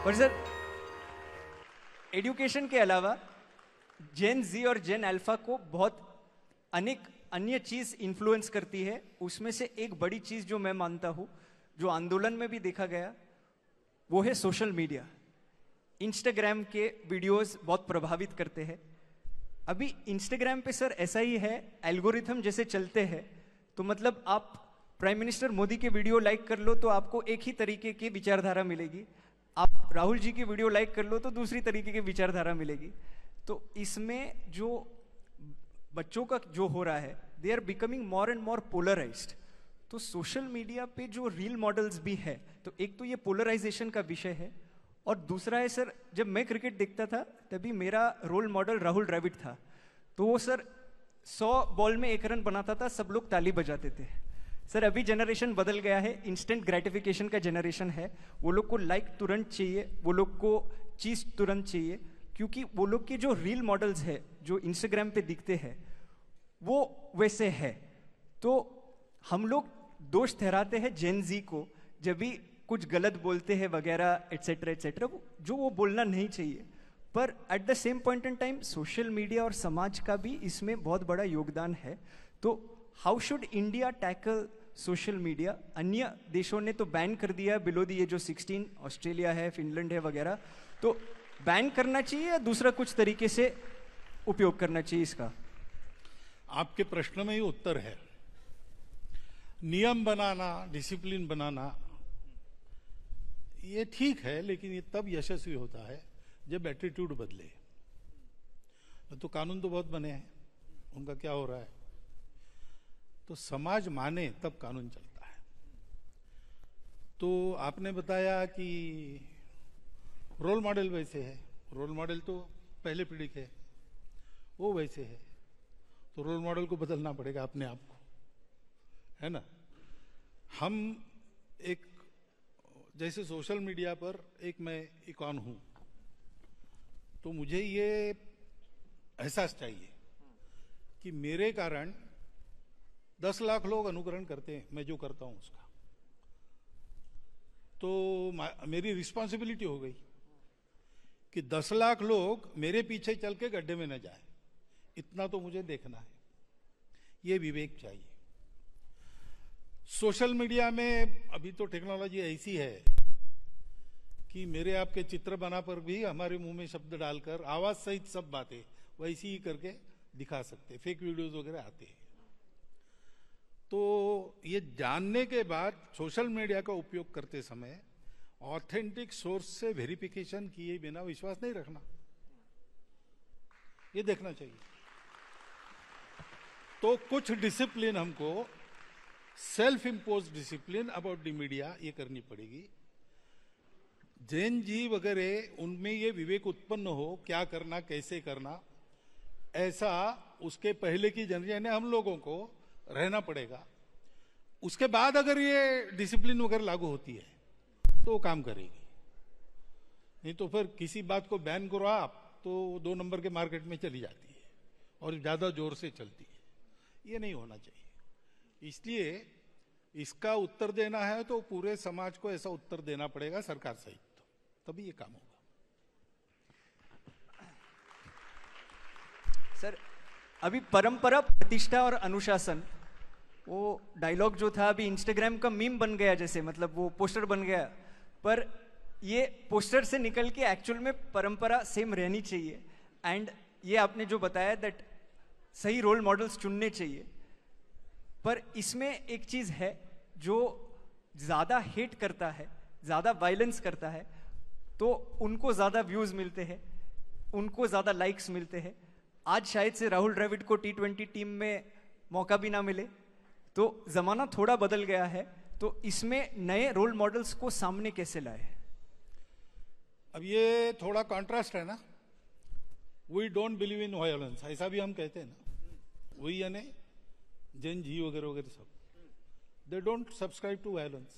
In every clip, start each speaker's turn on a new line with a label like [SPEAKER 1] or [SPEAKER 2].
[SPEAKER 1] और sir education के अलावा जेन जी और जेन अल्फा को बहुत अनेक अन्य चीज इन्फ्लुएंस करती है। उसमें से एक बड़ी चीज जो मैं मानता हूं, जो आंदोलन में भी देखा गया, वो है सोशल मीडिया। इंस्टाग्राम के वीडियोस बहुत प्रभावित करते हैं। अभी इंस्टाग्राम पे सर ऐसा ही है, एल्गोरिथम जैसे चलते हैं, तो मतलब आप प्राइम मिनिस्टर मोदी के वीडियो लाइक कर लो तो आपको एक ही तरीके की विचारधारा मिलेगी, आप राहुल जी की वीडियो लाइक कर लो तो दूसरी तरीके की विचारधारा मिलेगी। तो इसमें जो बच्चों का जो हो रहा है, they are becoming more and more polarised. तो सोशल मीडिया पे जो रील मॉडल्स भी है, तो एक तो ये पोलराइजेशन का विषय है, और दूसरा है सर, जब मैं क्रिकेट देखता था तभी मेरा रोल मॉडल राहुल द्रविड़ था। तो वो सर 100 बॉल में 1 रन बनाता था, सब लोग ताली बजाते थे। सर अभी जनरेशन बदल गया है, इंस्टेंट ग्रेटिफिकेशन का जनरेशन है। वो लोग को लाइक तुरंत चाहिए, वो लोग को चीज तुरंत चाहिए, क्योंकि वो लोग के जो रील मॉडल्स है जो इंस्टाग्राम पे दिखते हैं वो वैसे है। तो हम लोग दोष ठहराते हैं जेन जी को जब भी कुछ गलत बोलते हैं वगैरह एटसेट्रा एटसेट्रा, जो वो बोलना नहीं चाहिए। पर at the same point in time social media और समाज का भी इसमें बहुत बड़ा योगदान है। तो how should India tackle social media? अन्य देशों ने तो बैन कर दिया below the age of 16, Australia है, फिनलैंड है वगैरह। तो बैन करना चाहिए या दूसरा कुछ तरीके से उपयोग करना चाहिए इसका?
[SPEAKER 2] आपके प्रश्न में ही उत्तर है। नियम बनाना, डिसिप्लिन बनाना ये ठीक है, लेकिन ये तब यशस्वी होता है जब एटीट्यूड बदले। तो कानून तो बहुत बने हैं, उनका क्या हो रहा है? तो समाज माने तब कानून चलता है। तो आपने बताया कि रोल मॉडल वैसे है, रोल मॉडल तो पहले पीढ़ी के, वो वैसे है, तो रोल मॉडल को बदलना पड़ेगा अपने आप को, है ना? हम एक, जैसे सोशल मीडिया पर एक मैं इकॉन हूं, तो मुझे ये एहसास चाहिए कि मेरे कारण 10 लाख लोग अनुकरण करते हैं मैं जो करता हूं उसका। तो मेरी रिस्पॉन्सिबिलिटी हो गई कि 10 लाख लोग मेरे पीछे चल के गड्ढे में न जाए, इतना तो मुझे देखना है। ये विवेक चाहिए। सोशल मीडिया में अभी तो टेक्नोलॉजी ऐसी है कि मेरे आपके चित्र बना पर भी हमारे मुंह में शब्द डालकर आवाज सहित सब बातें वैसी ही करके दिखा सकते, फेक वीडियोस वगैरह आते हैं। तो ये जानने के बाद सोशल मीडिया का उपयोग करते समय ऑथेंटिक सोर्स से वेरिफिकेशन किए बिना विश्वास नहीं रखना, ये देखना चाहिए। तो कुछ डिसिप्लिन हमको, self impose discipline about the media, ये करनी पड़ेगी। जैन जी वगैरह उनमें ये विवेक उत्पन्न हो क्या करना कैसे करना, ऐसा उसके पहले की जनरेशन हम लोगों को रहना पड़ेगा। उसके बाद अगर ये डिसिप्लिन वगैरह लागू होती है तो काम करेगी, नहीं तो फिर किसी बात को बैन करो आप तो 2 नंबर के मार्केट में चली जाती है और ज्यादा जोर से चलती है। ये नहीं होना चाहिए। इसलिए इसका उत्तर देना है तो पूरे समाज को ऐसा उत्तर देना पड़ेगा, सरकार सहित, तो तभी ये काम होगा।
[SPEAKER 1] सर अभी परंपरा, प्रतिष्ठा और अनुशासन, वो डायलॉग जो था अभी इंस्टाग्राम का मीम बन गया, जैसे मतलब वो पोस्टर बन गया, पर ये पोस्टर से निकल के एक्चुअल में परंपरा सेम रहनी चाहिए। एंड ये आपने जो बताया दैट सही रोल मॉडल्स चुनने चाहिए। पर इसमें एक चीज है, जो ज्यादा हेट करता है, ज्यादा वायलेंस करता है, तो उनको ज्यादा व्यूज मिलते हैं, उनको ज्यादा लाइक्स मिलते हैं। आज शायद से राहुल द्रविड़ को T20 टीम में मौका भी ना मिले। तो जमाना थोड़ा बदल गया है, तो इसमें नए रोल मॉडल्स को सामने कैसे लाए?
[SPEAKER 2] अब ये थोड़ा कॉन्ट्रास्ट है ना। We don't believe in violence, ऐसा भी हम कहते हैं ना। वही यानी जैन जी वगैरह वगैरह सब, they don't subscribe to violence,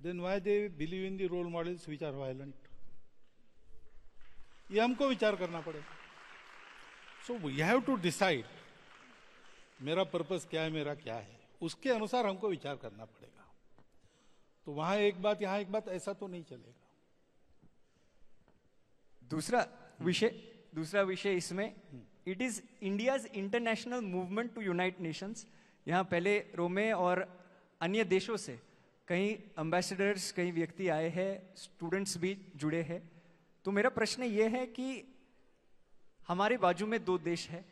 [SPEAKER 2] then why they believe in the role models which are violent? ये हमको विचार करना पड़ेगा। So we have to decide मेरा पर्पस क्या है, मेरा क्या है, उसके अनुसार हमको विचार करना पड़ेगा। तो वहां एक बात, यहां एक बात, ऐसा तो नहीं चलेगा।
[SPEAKER 1] दूसरा विषय इसमें, it is India's international movement to unite nations. यहाँ पहले रोमे और अन्य देशों से कई एम्बेसडर्स, कई व्यक्ति आए हैं, स्टूडेंट्स भी जुड़े हैं। तो मेरा प्रश्न ये है कि हमारे बाजू में दो देश है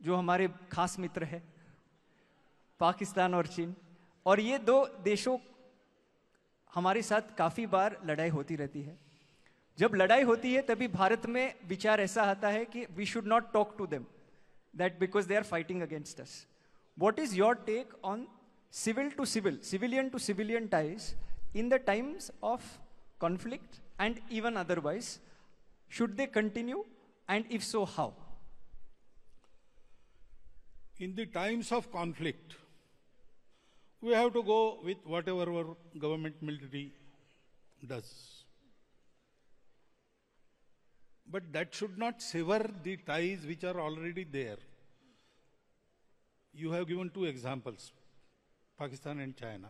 [SPEAKER 1] जो हमारे खास मित्र है, पाकिस्तान और चीन, और ये दो देशों हमारे साथ काफी बार लड़ाई होती रहती है। जब लड़ाई होती है तभी भारत में विचार ऐसा आता है कि we should not talk to them, that because they are fighting against us. What is your take on civil to civil, civilian to civilian ties in the times of conflict and even otherwise? Should they continue, and if so, how?
[SPEAKER 2] In the times of conflict, we have to go with whatever our government military does. But that should not sever the ties which are already there. You have given two examples, Pakistan and China.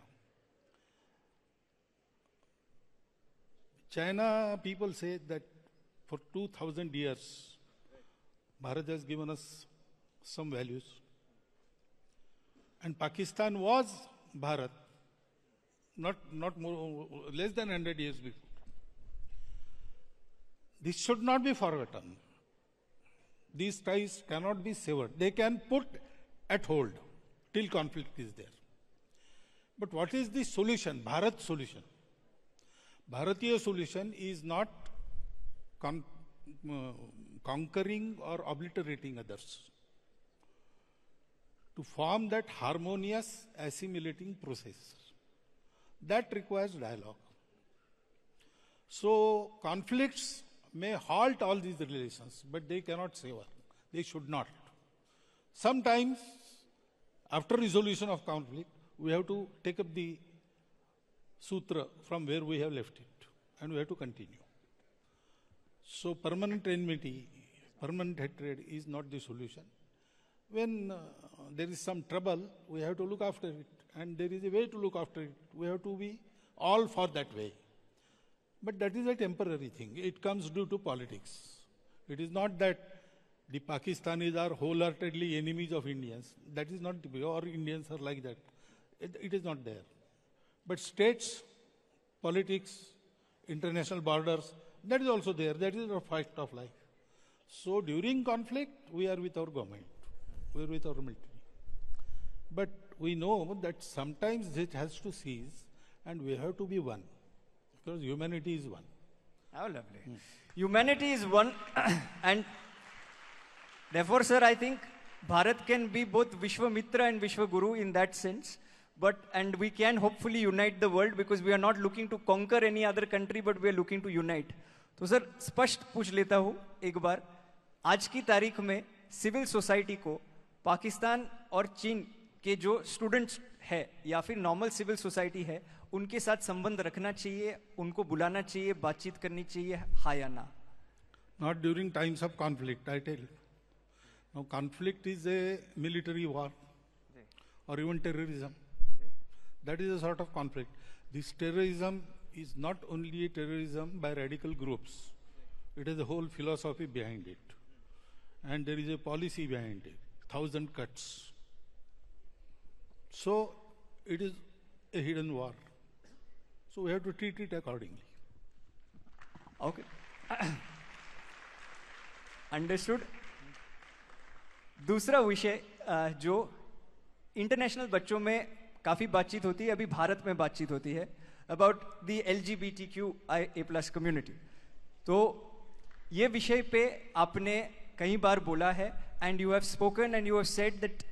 [SPEAKER 2] China, people say that for 2000 years, Bharat has given us some values. And Pakistan was Bharat, not more, less than 100 years before. This should not be forgotten. These ties cannot be severed. They can put at hold till conflict is there. But what is the solution, Bharat solution? Bharatiya solution is not conquering or obliterating others. To form that harmonious assimilating process, that requires dialogue. So conflicts may halt all these relations, but they cannot sever. They should not. Sometimes, after resolution of conflict, we have to take up the sutra from where we have left it, and we have to continue. So permanent enmity, permanent hatred is not the solution. When there is some trouble, we have to look after it, and there is a way to look after it. We have to be all for that way. But that is a temporary thing. It comes due to politics. It is not that the Pakistanis are wholeheartedly enemies of Indians. That is not, or Indians are like that. It is not there. But states, politics, international borders, that is also there. That is a fact of life. So during conflict, we are with our government. We are with our military. But we know that sometimes it has to cease, and we have to be one. Because humanity is one.
[SPEAKER 1] How lovely. Humanity is one, and therefore, sir, I think Bharat can be both Vishwamitra and Vishwaguru in that sense. And we can hopefully unite the world, because we are not looking to conquer any other country, but we are looking to unite. तो sir स्पष्ट पूछ लेता हूँ एक बार, आज की तारीख में सिविल सोसाइटी को पाकिस्तान और चीन के जो स्टूडेंट्स है या फिर नॉर्मल सिविल सोसाइटी है, उनके साथ संबंध रखना चाहिए, उनको बुलाना चाहिए, बातचीत करनी चाहिए, हाँ या ना?
[SPEAKER 2] Not during times of conflict, I tell you. Now conflict is a military war or even terrorism. That is a sort of conflict. This terrorism is not only a terrorism by radical groups. It has a whole philosophy behind it. And there is a policy behind it. 1,000 cuts. So it is a hidden war. So we have to treat it accordingly.
[SPEAKER 1] Okay. Understood. दूसरा विषय जो international बच्चों में काफी बातचीत होती है, अभी भारत में बातचीत होती है अबाउट द LGBTQIA+ कम्युनिटी। तो ये विषय पे आपने कई बार बोला है, and you have spoken and you have said that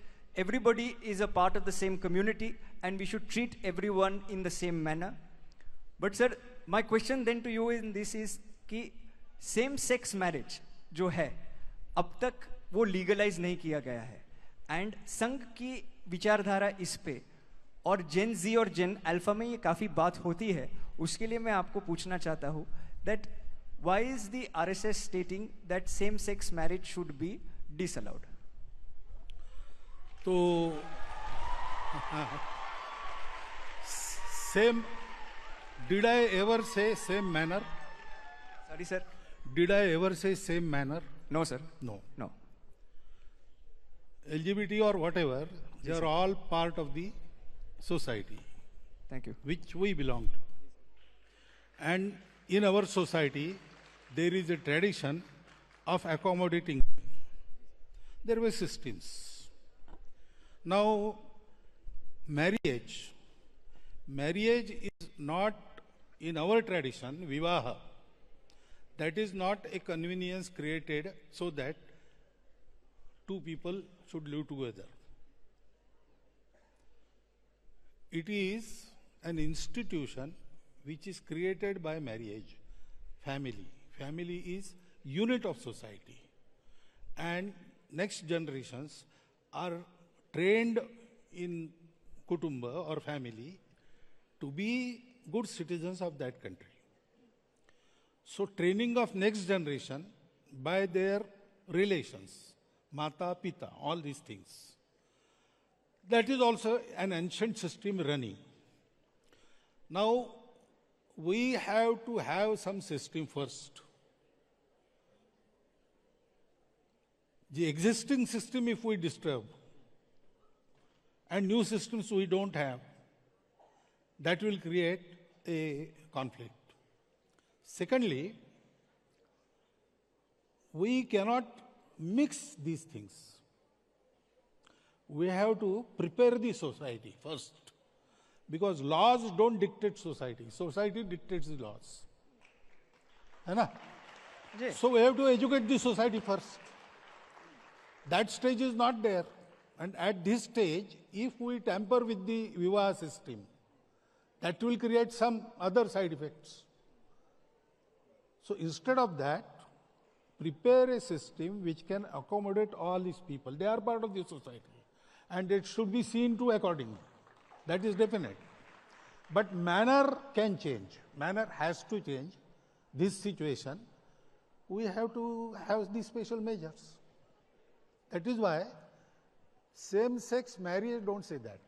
[SPEAKER 1] everybody is a part of the same community and we should treat everyone in the same manner. But sir, my question then to you in this is कि same sex marriage जो है अब तक वो legalise नहीं किया गया है, एंड संघ की विचारधारा इस पे और जेन जी और जेन अल्फा में ये काफी बात होती है। उसके लिए मैं आपको पूछना चाहता हूँ that why is the RSS stating that same sex marriage should be disallowed?
[SPEAKER 2] तो same, did I ever say same manner?
[SPEAKER 1] Sorry sir.
[SPEAKER 2] Did I ever say same manner?
[SPEAKER 1] No, sir.
[SPEAKER 2] No.
[SPEAKER 1] No.
[SPEAKER 2] LGBT or whatever, they are all part of the society
[SPEAKER 1] Thank you.
[SPEAKER 2] which we belong to. And in our society, there is a tradition of accommodating. There were systems. Now, marriage is not in our tradition, vivaha. That is not a convenience created so that two people should live together. It is an institution which is created by marriage, family. Family is unit of society. And next generations are trained in kutumba or family to be good citizens of that country. So training of next generation by their relations, mata, pita, all these things. That is also an ancient system running. Now, we have to have some system first. The existing system, if we disturb, and new systems we don't have, that will create a conflict. Secondly, we cannot mix these things. We have to prepare the society first, because laws don't dictate society. Society dictates the laws. है ना?
[SPEAKER 1] जी.
[SPEAKER 2] So we have to educate the society first. That stage is not there. And at this stage, if we tamper with the vivaha system, that will create some other side effects. So instead of that, prepare a system which can accommodate all these people. They are part of the society. And it should be seen to accordingly. That is definite. But manner can change. Manner has to change. This situation, we have to have these special measures. That is why same-sex marriage don't say that.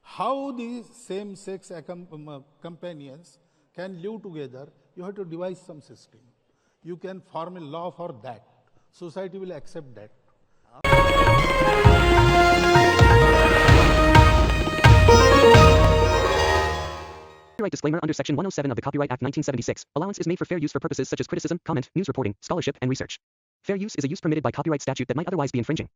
[SPEAKER 2] How these same-sex companions can live together, you have to devise some system. You can form a law for that. Society will accept that.
[SPEAKER 3] Copyright disclaimer under Section 107 of the Copyright Act 1976. Allowance is made for fair use for purposes such as criticism, comment, news reporting, scholarship, and research. Fair use is a use permitted by copyright statute that might otherwise be infringing.